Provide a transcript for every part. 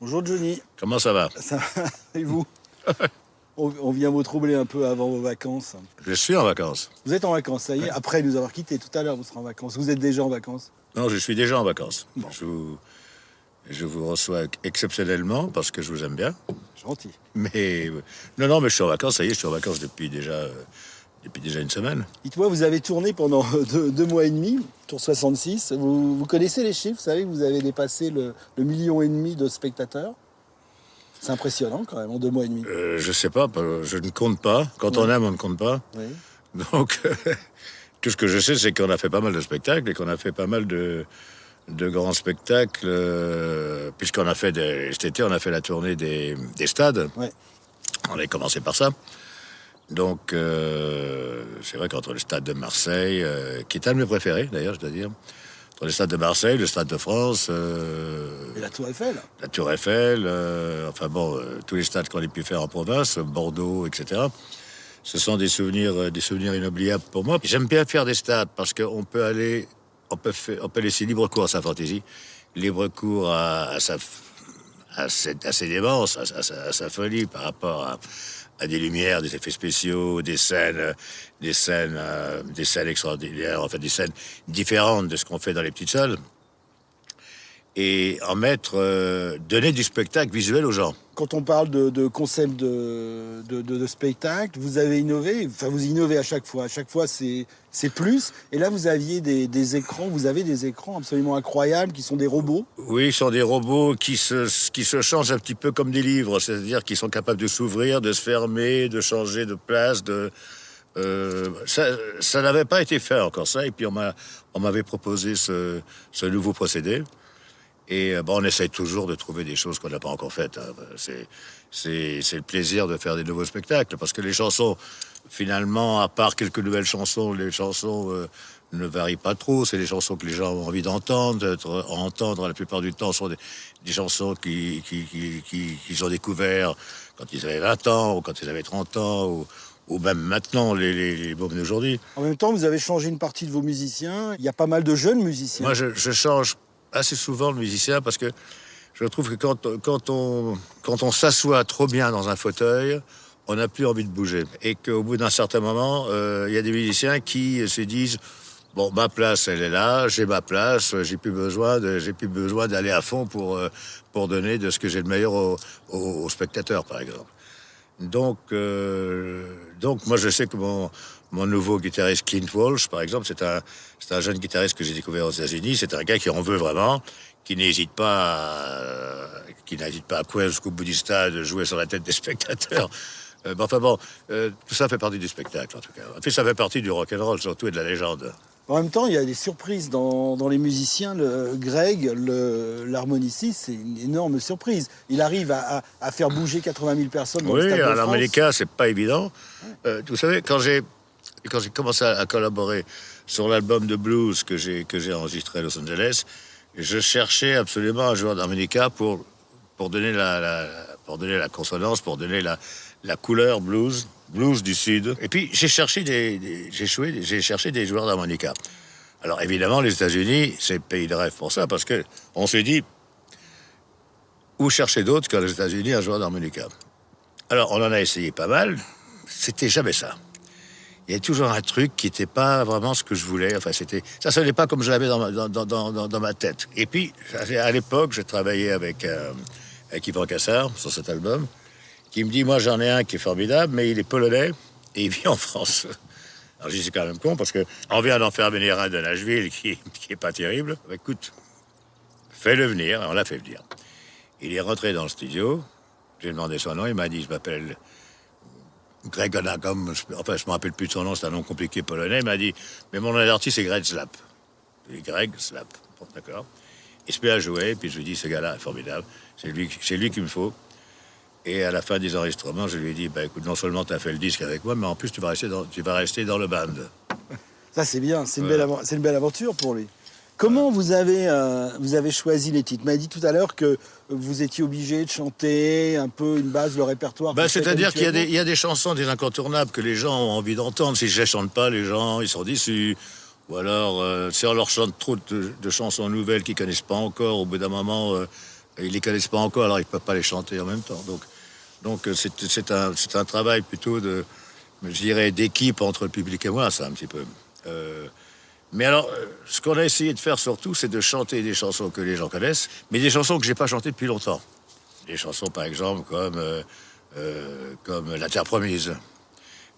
Bonjour Johnny, Comment ça va? ça va et vous? On vient vous troubler un peu avant vos vacances. Je suis en vacances. Vous êtes en vacances, ça y est, après nous avoir quittés tout à l'heure, vous serez en vacances. Vous êtes déjà en vacances? Non, je suis déjà en vacances. Bon, Je vous reçois exceptionnellement parce que je vous aime bien. gentil. Mais non, mais je suis en vacances, ça y est, je suis en vacances depuis déjà une semaine. Dites-moi, vous avez tourné pendant 2 mois et demi, Tour 66. Vous connaissez les chiffres, vous savez que vous avez dépassé le 1,5 million de spectateurs. C'est impressionnant quand même, en 2 mois et demi. Je sais pas, je ne compte pas. Quand Oui, on aime, on ne compte pas. oui. Donc, tout ce que je sais, c'est qu'on a fait pas mal de spectacles et qu'on a fait pas mal de grands spectacles, puisqu'on a fait cet été, on a fait la tournée des stades. Ouais. On a commencé par ça. Donc, c'est vrai qu'entre le stade de Marseille, qui est un de mes préférés d'ailleurs, je dois dire, entre le stade de Marseille, le stade de France, Et la Tour Eiffel? la Tour Eiffel, enfin bon, tous les stades qu'on ait pu faire en province, Bordeaux, etc. Ce sont des souvenirs inoubliables pour moi. J'aime bien faire des stades parce qu'on peut aller, on peut laisser libre cours à sa fantaisie, libre cours à ses démences, à sa folie par rapport à des lumières, des effets spéciaux, des scènes extraordinaires, en fait des scènes différentes de ce qu'on fait dans les petites salles, et donner du spectacle visuel aux gens. Quand on parle de concept de spectacle, vous avez innové, enfin vous innovez à chaque fois. À chaque fois, c'est plus. Et là, vous aviez des écrans, vous avez des écrans absolument incroyables qui sont des robots. Oui, ce sont des robots qui se changent un petit peu comme des livres, c'est-à-dire qu'ils sont capables de s'ouvrir, de se fermer, de changer de place. Ça n'avait pas été fait encore ça, et puis on m'avait proposé ce nouveau procédé. Et on essaye toujours de trouver des choses qu'on n'a pas encore faites, hein. C'est le plaisir de faire des nouveaux spectacles, parce que les chansons, finalement, à part quelques nouvelles chansons, les chansons ne varient pas trop. C'est des chansons que les gens ont envie d'entendre. Entendre la plupart du temps sont des chansons qu'ils ont découvert quand ils avaient 20 ans, ou quand ils avaient 30 ans, ou même maintenant, les mômes d'aujourd'hui. En même temps, vous avez changé une partie de vos musiciens. Il y a pas mal de jeunes musiciens. Moi, je change assez souvent le musicien, parce que je trouve que quand on s'assoit trop bien dans un fauteuil, on n'a plus envie de bouger. Et qu'au bout d'un certain moment, il y a des musiciens qui se disent: bon, ma place, elle est là, j'ai ma place, j'ai plus besoin d'aller à fond pour donner de ce que j'ai de meilleur aux spectateurs, par exemple. Donc moi, je sais que mon nouveau guitariste, Clint Walsh, par exemple, c'est un jeune guitariste que j'ai découvert aux États-Unis. C'est un gars qui en veut vraiment, qui n'hésite pas à courir jusqu'au bout du stade, jouer sur la tête des spectateurs. Tout ça fait partie du spectacle, en tout cas. En fait, ça fait partie du rock'n'roll, surtout, et de la légende. En même temps, il y a des surprises dans les musiciens. Greg, l'harmoniciste, c'est une énorme surprise. Il arrive à faire bouger 80 000 personnes dans le Oui, Stade de à France. l'harmonica, c'est pas évident. Vous savez, quand j'ai commencé à collaborer sur l'album de blues que j'ai enregistré à Los Angeles, je cherchais absolument un joueur d'harmonica pour donner la consonance, pour donner la couleur blues du Sud. Et puis j'ai cherché j'ai cherché des joueurs d'harmonica. Alors évidemment, les États-Unis, c'est le pays de rêve pour ça, parce que on s'est dit, où chercher d'autres qu'aux États-Unis un joueur d'harmonica? Alors on en a essayé pas mal, c'était jamais ça. Il y a toujours un truc qui n'était pas vraiment ce que je voulais. Enfin, ça sonnait pas comme je l'avais dans ma tête. Et puis, à l'époque, je travaillais avec Yvan Cassar sur cet album, qui me dit: moi, j'en ai un qui est formidable, mais il est polonais et il vit en France. Alors, je dis: c'est quand même con, parce que on vient d'en faire venir un de Nashville qui est pas terrible. Écoute, fais-le venir. Et on l'a fait venir. Il est rentré dans le studio. J'ai demandé son nom. Il m'a dit: je m'appelle Greg Onagom, enfin je me rappelle plus de son nom, c'est un nom compliqué polonais. Il m'a dit: mais mon nom d'artiste c'est Greg Slap. J'ai dit: Greg Slap, bon, d'accord. Il se met à jouer, puis je lui dis: ce gars-là est formidable, c'est lui qu'il me faut. Et à la fin des enregistrements, je lui ai dit: bah écoute, non seulement tu as fait le disque avec moi, mais en plus tu vas rester dans le band. Ça, c'est bien, c'est Voilà. c'est une belle aventure pour lui. Comment vous avez choisi les titres? Vous m'avez dit tout à l'heure que vous étiez obligé de chanter un peu une base, le répertoire. C'est-à-dire qu'il y a des chansons, des incontournables que les gens ont envie d'entendre. Si je les chante pas, les gens ils sont déçus. Ou alors, si on leur chante trop de chansons nouvelles qu'ils connaissent pas encore, au bout d'un moment, Ils les connaissent pas encore, alors ils peuvent pas les chanter en même temps. Donc c'est un travail plutôt je dirais, d'équipe entre le public et moi, ça, un petit peu. Mais alors, ce qu'on a essayé de faire surtout, c'est de chanter des chansons que les gens connaissent, mais des chansons que j'ai pas chantées depuis longtemps. Des chansons, par exemple, comme La Terre Promise.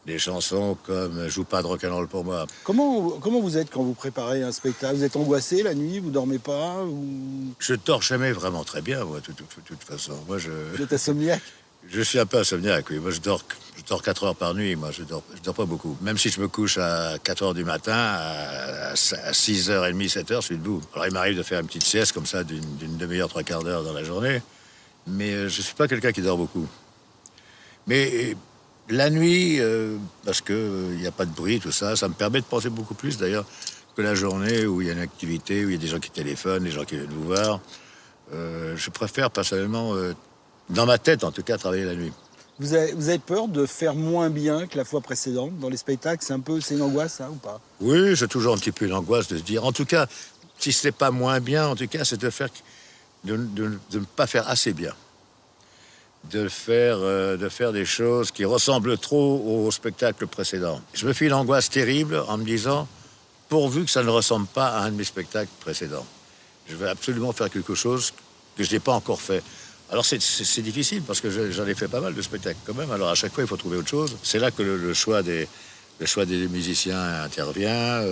Des chansons comme Joue pas de rock'n'roll pour moi. Comment vous êtes quand vous préparez un spectacle? Vous êtes angoissé la nuit? Vous dormez pas ou... Je dors jamais vraiment très bien, moi, de toute façon. Moi, Vous êtes insomniaque? je suis un peu insomniaque, oui. Moi, je dors 4 heures par nuit. Moi, je dors pas beaucoup. Même si je me couche à 4 heures du matin, à 6h30, 7 heures, je suis debout. Alors, il m'arrive de faire une petite sieste comme ça d'une demi-heure, 3/4 d'heure dans la journée. Mais je suis pas quelqu'un qui dort beaucoup. Mais la nuit, parce que il n'y a pas de bruit, tout ça, ça me permet de penser beaucoup plus, d'ailleurs, que la journée où il y a une activité, où il y a des gens qui téléphonent, des gens qui viennent vous voir. Je préfère personnellement, dans ma tête en tout cas, travailler la nuit. Vous avez peur de faire moins bien que la fois précédente dans les spectacles? C'est une angoisse, ça, ou pas? Oui, j'ai toujours un petit peu l'angoisse de se dire, en tout cas, si ce n'est pas moins bien, en tout cas, c'est de ne pas faire assez bien. De faire des choses qui ressemblent trop au spectacle précédent. Je me fais une angoisse terrible en me disant, pourvu que ça ne ressemble pas à un de mes spectacles précédents. Je vais absolument faire quelque chose que je n'ai pas encore fait. Alors c'est difficile parce que j'en ai fait pas mal de spectacles quand même. Alors à chaque fois il faut trouver autre chose. C'est là que le choix des musiciens intervient.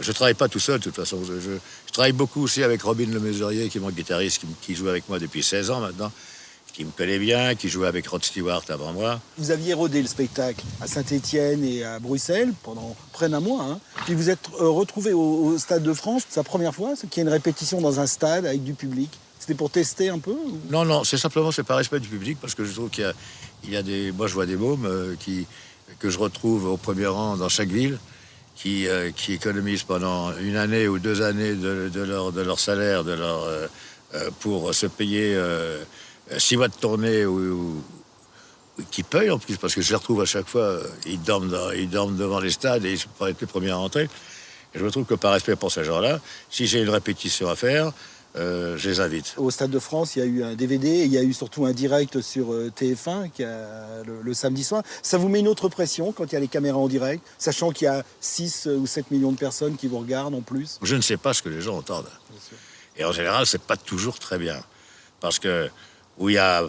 Je travaille pas tout seul de toute façon. Je travaille beaucoup aussi avec Robin Le Mesurier, qui est mon guitariste, qui joue avec moi depuis 16 ans maintenant, qui me connaît bien, qui jouait avec Rod Stewart avant moi. Vous aviez rodé le spectacle à Saint-Étienne et à Bruxelles pendant près d'un mois. Hein. Puis vous êtes retrouvé au Stade de France, c'est la première fois qu'il y a une répétition dans un stade avec du public. C'était pour tester un peu ou... Non, c'est par respect du public, parce que je trouve qu'il y a des... Moi, je vois des mômes que je retrouve au premier rang dans chaque ville, qui économisent pendant 1 année ou 2 années de leur salaire, pour se payer 6 mois de tournée, ou qui payent en plus, parce que je les retrouve à chaque fois, ils dorment devant les stades et ils sont pas les premiers à rentrer. Et je me trouve que par respect pour ces gens-là, si j'ai une répétition à faire, je les invite. Au Stade de France, il y a eu un DVD et il y a eu surtout un direct sur TF1 le samedi soir. Ça vous met une autre pression quand il y a les caméras en direct, sachant qu'il y a 6 ou 7 millions de personnes qui vous regardent en plus? Je ne sais pas ce que les gens entendent. Et en général, c'est pas toujours très bien. Parce que où il y a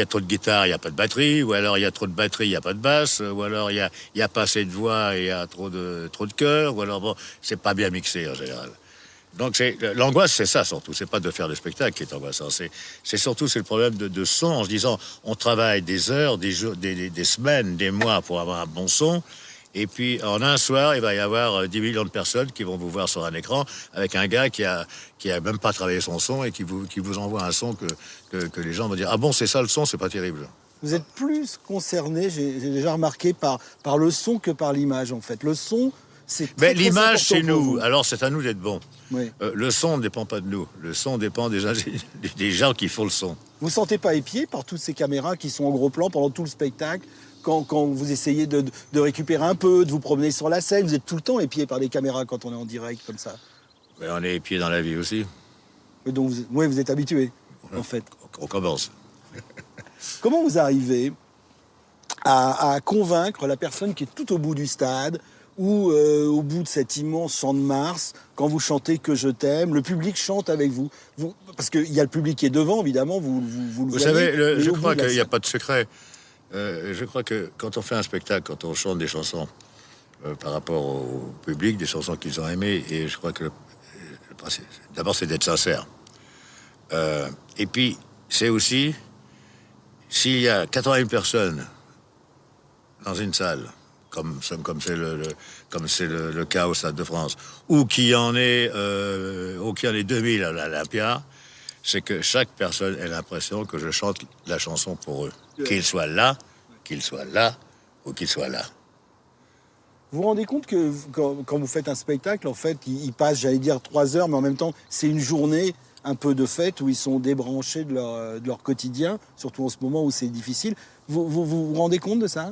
trop de guitare, il n'y a pas de batterie, ou alors il y a trop de batterie, il n'y a pas de basse, ou alors il y a pas assez de voix et il y a trop de chœur, ou alors bon, c'est pas bien mixé en général. Donc l'angoisse, c'est ça surtout. C'est pas de faire le spectacle qui est angoissant. C'est surtout le problème de son, en se disant on travaille des heures, des jours, des semaines, des mois pour avoir un bon son. Et puis en un soir, il va y avoir 10 millions de personnes qui vont vous voir sur un écran avec un gars qui a même pas travaillé son son et qui vous envoie un son que les gens vont dire ah bon, c'est ça le son, c'est pas terrible. Vous êtes plus concerné, j'ai déjà remarqué, par le son que par l'image en fait. Le son, c'est très, très l'image, c'est important pour nous. vous. Alors, c'est à nous d'être bons. Oui. Le son ne dépend pas de nous. Le son dépend des gens qui font le son. Vous ne sentez pas épié par toutes ces caméras qui sont en gros plan pendant tout le spectacle quand vous essayez de récupérer un peu, de vous promener sur la scène? Vous êtes tout le temps épié par les caméras quand on est en direct comme ça. Mais on est épié dans la vie aussi. Et donc, vous êtes habitué, en fait. On commence. Comment vous arrivez à convaincre la personne qui est tout au bout du stade ou au bout de cet immense champ de Mars, quand vous chantez Que je t'aime, le public chante avec vous, parce qu'il y a le public qui est devant, évidemment, vous le voyez. Vous savez, je crois qu'il n'y a pas de secret. Je crois que quand on fait un spectacle, quand on chante des chansons par rapport au public, des chansons qu'ils ont aimées, et je crois que d'abord c'est d'être sincère. Et puis c'est aussi s'il y a 80 personnes dans une salle, comme c'est le cas au Stade de France, ou qu'il y en ait 2000 à l'Olympia, c'est que chaque personne ait l'impression que je chante la chanson pour eux. Qu'ils soient là ou qu'ils soient là. Vous vous rendez compte que quand vous faites un spectacle, en fait, il passe, j'allais dire 3 heures, mais en même temps, c'est une journée un peu de fête où ils sont débranchés de leur quotidien, surtout en ce moment où c'est difficile. Vous rendez compte de ça?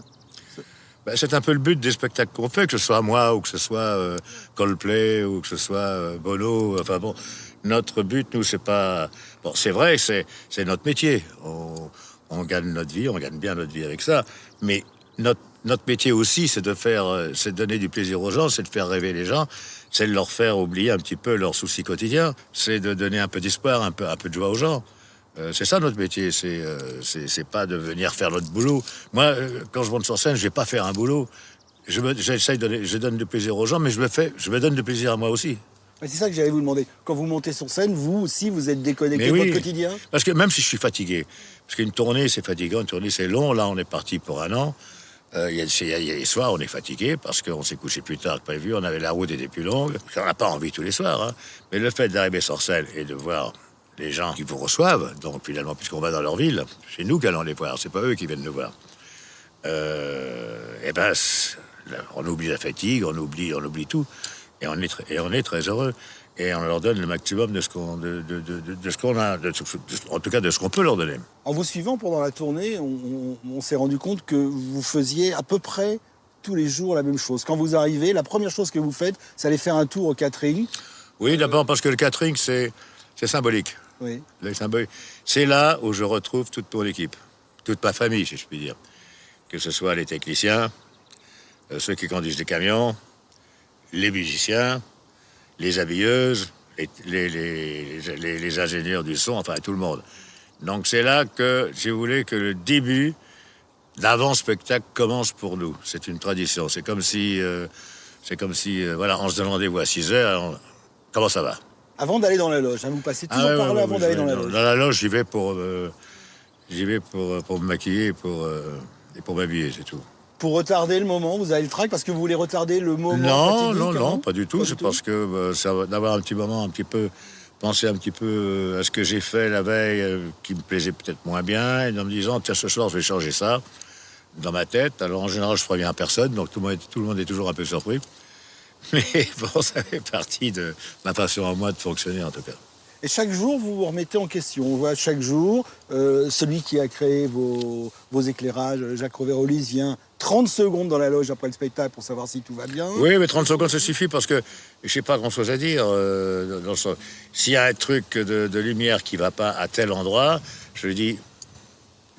C'est un peu le but des spectacles qu'on fait, que ce soit moi ou que ce soit Coldplay ou que ce soit Bono. Enfin bon, Notre but, nous, c'est pas... Bon, c'est vrai, c'est notre métier. On gagne notre vie, on gagne bien notre vie avec ça. Mais notre métier aussi, c'est c'est de donner du plaisir aux gens, c'est de faire rêver les gens, c'est de leur faire oublier un petit peu leurs soucis quotidiens, c'est de donner un peu d'espoir, un peu de joie aux gens. C'est ça notre métier, c'est pas de venir faire notre boulot. Moi, quand je monte sur scène, je vais pas faire un boulot. Je donne du plaisir aux gens, mais je me donne du plaisir à moi aussi. C'est ça que j'allais vous demander. Quand vous montez sur scène, vous aussi, vous êtes déconnecté de votre quotidien? Parce que même si je suis fatigué, parce qu'une tournée, c'est fatigant, une tournée, c'est long. Là, on est parti pour un an. Il y a des soirs, on est fatigué parce qu'on s'est couché plus tard que prévu. On avait la route était plus longue. On n'a pas envie tous les soirs. Hein. Mais le fait d'arriver sur scène et de voir les gens qui vous reçoivent, donc finalement, puisqu'on va dans leur ville, c'est nous qui allons les voir. C'est pas eux qui viennent nous voir. Et ben, on oublie la fatigue, on oublie tout. Et on est très heureux. Et on leur donne le maximum de ce qu'on a, en tout cas de ce qu'on peut leur donner. En vous suivant pendant la tournée, on s'est rendu compte que vous faisiez à peu près tous les jours la même chose. Quand vous arrivez, la première chose que vous faites, c'est aller faire un tour au catering. Oui, d'abord parce que le catering, c'est symbolique. Oui. C'est là où je retrouve toute mon équipe, toute ma famille, si je puis dire. Que ce soit les techniciens, ceux qui conduisent les camions, les musiciens, les habilleuses, les ingénieurs du son, enfin tout le monde. Donc c'est là que, si vous voulez, que le début d'avant-spectacle commence pour nous. C'est une tradition. C'est comme si, voilà, on se donne rendez-vous à 6 heures. Comment ça va? Avant d'aller dans la loge, hein, vous passez toujours par là avant d'aller dans la loge. Dans la loge, j'y vais pour me maquiller et pour m'habiller, c'est tout. Pour retarder le moment, vous avez le trac parce que vous voulez retarder le moment? Non, pas du tout. C'est parce que ça va d'avoir un petit moment, penser un petit peu à ce que j'ai fait la veille, qui me plaisait peut-être moins bien, et en me disant, tiens, ce soir, je vais changer ça dans ma tête. Alors, en général, je préviens personne, donc tout le monde est toujours un peu surpris. Mais bon, ça fait partie de ma façon à moi de fonctionner, en tout cas. Et chaque jour, vous vous remettez en question. On voit chaque jour, celui qui a créé vos éclairages, Jacques Roverolis, vient 30 secondes dans la loge après le spectacle pour savoir si tout va bien. Oui, mais 30 secondes, ça suffit parce que je n'ai pas grand-chose à dire. S'il y a un truc de lumière qui ne va pas à tel endroit, je lui dis,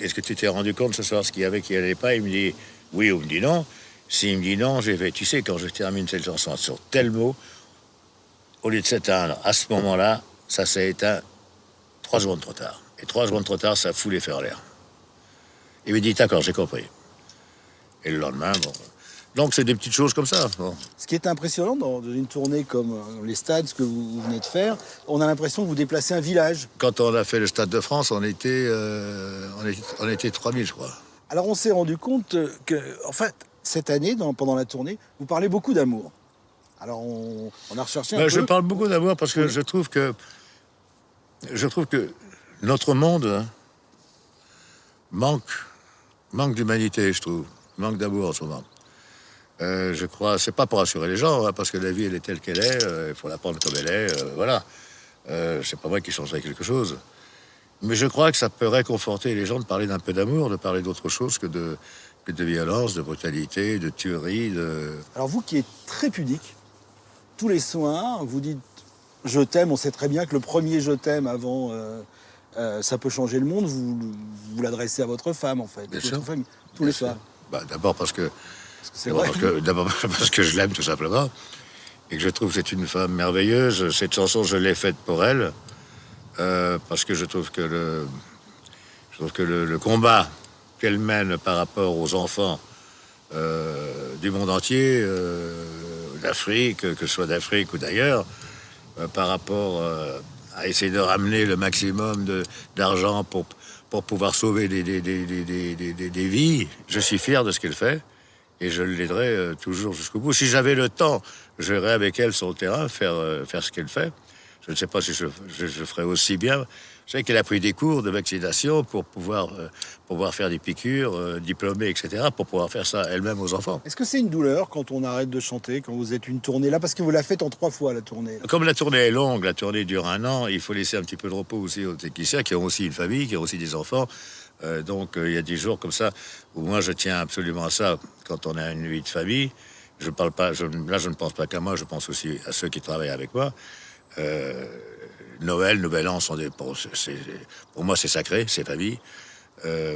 est-ce que tu t'es rendu compte ce soir ce qu'il y avait qui n'allait pas? Il me dit oui ou il me dit non. S'il me dit non, j'ai fait, tu sais, quand je termine cette chanson sur tel mot, au lieu de s'éteindre à ce moment-là, ça s'est éteint 3 secondes trop tard. Et 3 secondes trop tard, ça fout les feux en l'air. Il me dit, d'accord, j'ai compris. Et le lendemain, bon. Donc, c'est des petites choses comme ça. Bon. Ce qui est impressionnant dans une tournée comme les stades, ce que vous venez de faire, on a l'impression que vous déplacez un village. Quand on a fait le Stade de France, on était 3000, je crois. Alors, on s'est rendu compte que, en fait, cette année, pendant la tournée, vous parlez beaucoup d'amour. Alors, on a recherché un peu... Je parle beaucoup d'amour parce que je trouve que notre monde manque d'humanité, je trouve. Manque d'amour en ce moment. Je crois, c'est pas pour rassurer les gens, hein, parce que la vie, elle est telle qu'elle est, il faut la prendre comme elle est, voilà. C'est pas moi qui changerai quelque chose. Mais je crois que ça peut réconforter les gens de parler d'un peu d'amour, de parler d'autre chose que de violence, de brutalité, de tuerie, Alors vous qui êtes très pudique, tous les soirs, vous dites « je t'aime », on sait très bien que le premier « je t'aime » avant « ça peut changer le monde », vous l'adressez à votre femme, en fait. Bien sûr. Votre famille, tous les soirs. D'abord parce que je l'aime tout simplement et que je trouve que c'est une femme merveilleuse. Cette chanson, je l'ai faite pour elle parce que je trouve que le combat qu'elle mène par rapport aux enfants du monde entier, d'Afrique, que ce soit d'Afrique ou d'ailleurs, par rapport à essayer de ramener le maximum d'argent pour pouvoir sauver des vies. Je suis fier de ce qu'elle fait et je l'aiderai toujours jusqu'au bout. Si j'avais le temps, je irais avec elle sur le terrain faire ce qu'elle fait. Je ne sais pas si je ferais aussi bien. Je sais qu'elle a pris des cours de vaccination pour pouvoir faire des piqûres, diplômée, etc., pour pouvoir faire ça elle-même aux enfants. Est-ce que c'est une douleur quand on arrête de chanter, quand vous êtes une tournée là? Parce que vous la faites en 3 fois, la tournée. Là. Comme la tournée est longue, la tournée dure 1 an, il faut laisser un petit peu de repos aussi aux techniciens qui ont aussi une famille, qui ont aussi des enfants. Donc il y a des jours comme ça où moi je tiens absolument à ça quand on a une vie de famille. Je ne pense pas qu'à moi, je pense aussi à ceux qui travaillent avec moi. Noël, Nouvel An sont pour moi, c'est sacré, c'est famille.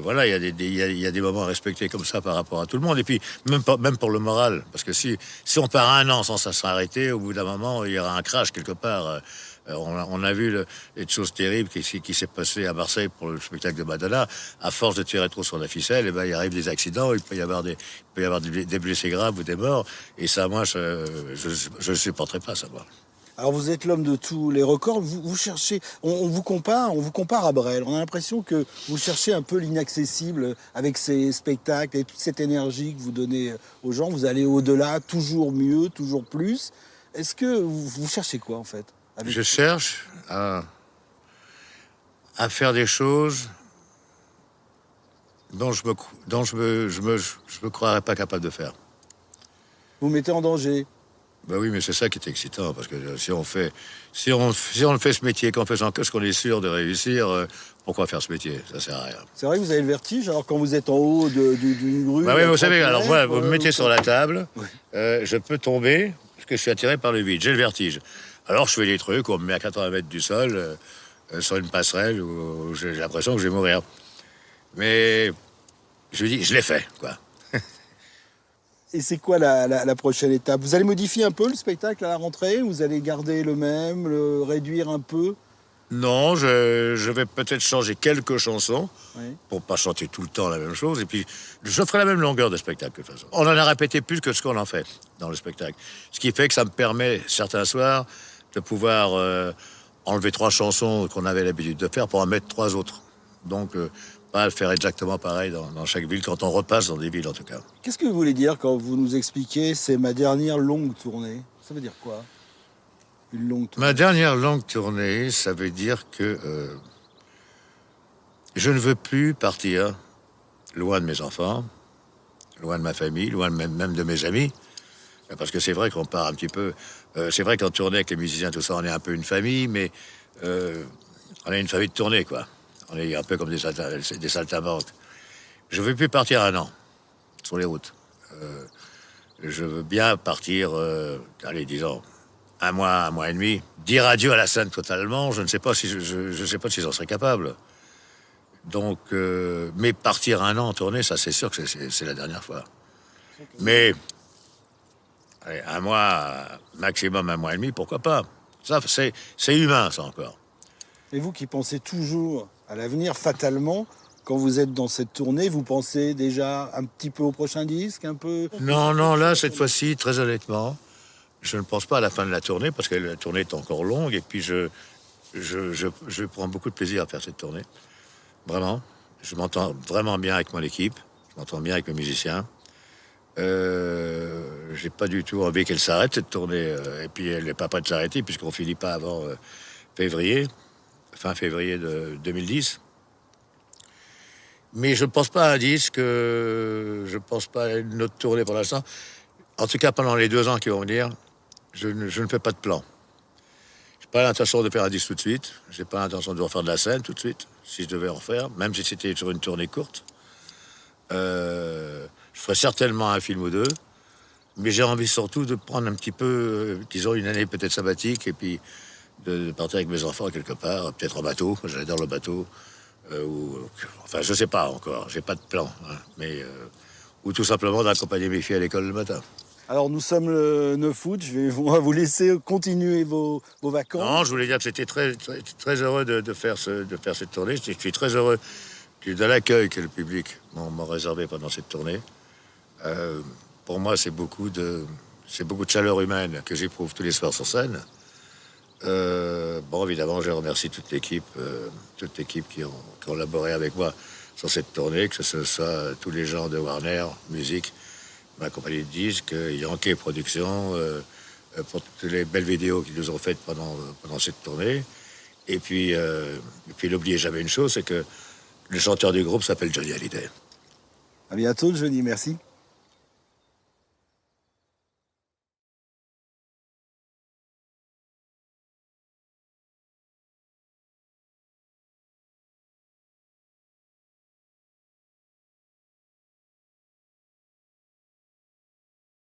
Voilà, il y a des moments à respecter comme ça par rapport à tout le monde. Et puis, même pour le moral. Parce que si on part un an sans s'arrêter, au bout d'un moment, il y aura un crash quelque part. On a vu les choses terribles qui s'est passé à Marseille pour le spectacle de Madonna. À force de tirer trop sur la ficelle, il arrive des accidents, il peut y avoir des blessés graves ou des morts. Et ça, moi, je ne supporterai pas ça, moi. Alors vous êtes l'homme de tous les records, vous cherchez, on vous compare à Brel. On a l'impression que vous cherchez un peu l'inaccessible avec ces spectacles et toute cette énergie que vous donnez aux gens. Vous allez au-delà, toujours mieux, toujours plus. Est-ce que vous cherchez quoi en fait Je cherche à faire des choses dont je me croirais pas capable de faire. Vous mettez en danger. Ben oui, mais c'est ça qui est excitant, parce que si on fait ce métier, qu'on fait ce qu'on est sûr de réussir, pourquoi faire ce métier? Ça sert à rien. C'est vrai que vous avez le vertige, alors quand vous êtes en haut d'une grue... Ben oui, vous savez, alors moi, vous me mettez sur la table, je peux tomber, parce que je suis attiré par le vide, j'ai le vertige. Alors je fais des trucs, on me met à 80 mètres du sol, sur une passerelle, où j'ai l'impression que je vais mourir. Mais je me dis, je l'ai fait, quoi. Et c'est quoi la prochaine étape? Vous allez modifier un peu le spectacle à la rentrée? Vous allez garder le même, le réduire un peu? Non, je vais peut-être changer quelques chansons, Oui. pour pas chanter tout le temps la même chose. Et puis, je ferai la même longueur de spectacle, de toute façon. On en a répété plus que ce qu'on en fait dans le spectacle. Ce qui fait que ça me permet, certains soirs, de pouvoir enlever 3 chansons qu'on avait l'habitude de faire pour en mettre 3 autres. Donc, pas faire exactement pareil dans chaque ville, quand on repasse dans des villes, en tout cas. Qu'est-ce que vous voulez dire quand vous nous expliquez c'est ma dernière longue tournée? Ça veut dire quoi? Une longue tournée? Ma dernière longue tournée, ça veut dire que je ne veux plus partir loin de mes enfants, loin de ma famille, loin même de mes amis. Parce que c'est vrai qu'on part un petit peu... c'est vrai qu'en tournée avec les musiciens, tout ça, on est un peu une famille, mais on est une famille de tournée, quoi. On est un peu comme des saltimbanques. Je ne veux plus partir un an sur les routes. Je veux bien partir, allez, disons, un mois et demi. Dire adieu à la scène totalement, je ne sais pas si je sais pas si j'en serais capable. Donc, mais partir un an en tournée, ça c'est sûr que c'est la dernière fois. Mais allez, un mois, maximum un mois et demi, pourquoi pas? Ça, c'est humain, ça encore. Et vous qui pensez toujours à l'avenir, fatalement, quand vous êtes dans cette tournée, vous pensez déjà un petit peu au prochain disque, un peu... Non, là, cette fois-ci, très honnêtement, je ne pense pas à la fin de la tournée, parce que la tournée est encore longue, et puis je prends beaucoup de plaisir à faire cette tournée. Vraiment. Je m'entends vraiment bien avec mon équipe, je m'entends bien avec mes musiciens. J'ai pas du tout envie qu'elle s'arrête, cette tournée, et puis elle n'est pas prête de s'arrêter, puisqu'on finit pas avant fin février de 2010. Mais je ne pense pas à un disque, je ne pense pas à une autre tournée pour l'instant. En tout cas, pendant les 2 ans qui vont venir, je ne fais pas de plan. Je n'ai pas l'intention de faire un disque tout de suite. Je n'ai pas l'intention de refaire de la scène tout de suite, si je devais en faire, même si c'était sur une tournée courte. Je ferai certainement un film ou 2, mais j'ai envie surtout de prendre un petit peu, disons, une année peut-être sabbatique, et puis de partir avec mes enfants quelque part, peut-être en bateau. J'adore le bateau. Enfin, je sais pas encore, j'ai pas de plan, hein, mais ou tout simplement d'accompagner mes filles à l'école le matin. Alors nous sommes le 9 août, on va vous laisser continuer vos vacances. Non, je voulais dire que j'étais très heureux de faire cette tournée. Je suis très heureux de l'accueil que le public m'a réservé pendant cette tournée. Pour moi, c'est beaucoup de chaleur humaine que j'éprouve tous les soirs sur scène. Bon, évidemment, je remercie toute l'équipe qui ont collaboré avec moi sur cette tournée, que ce soit tous les gens de Warner Music, ma compagnie de disques, Yankee Productions, pour toutes les belles vidéos qu'ils nous ont faites pendant cette tournée. Et puis n'oubliez jamais une chose, c'est que le chanteur du groupe s'appelle Johnny Hallyday. À bientôt, Johnny, merci.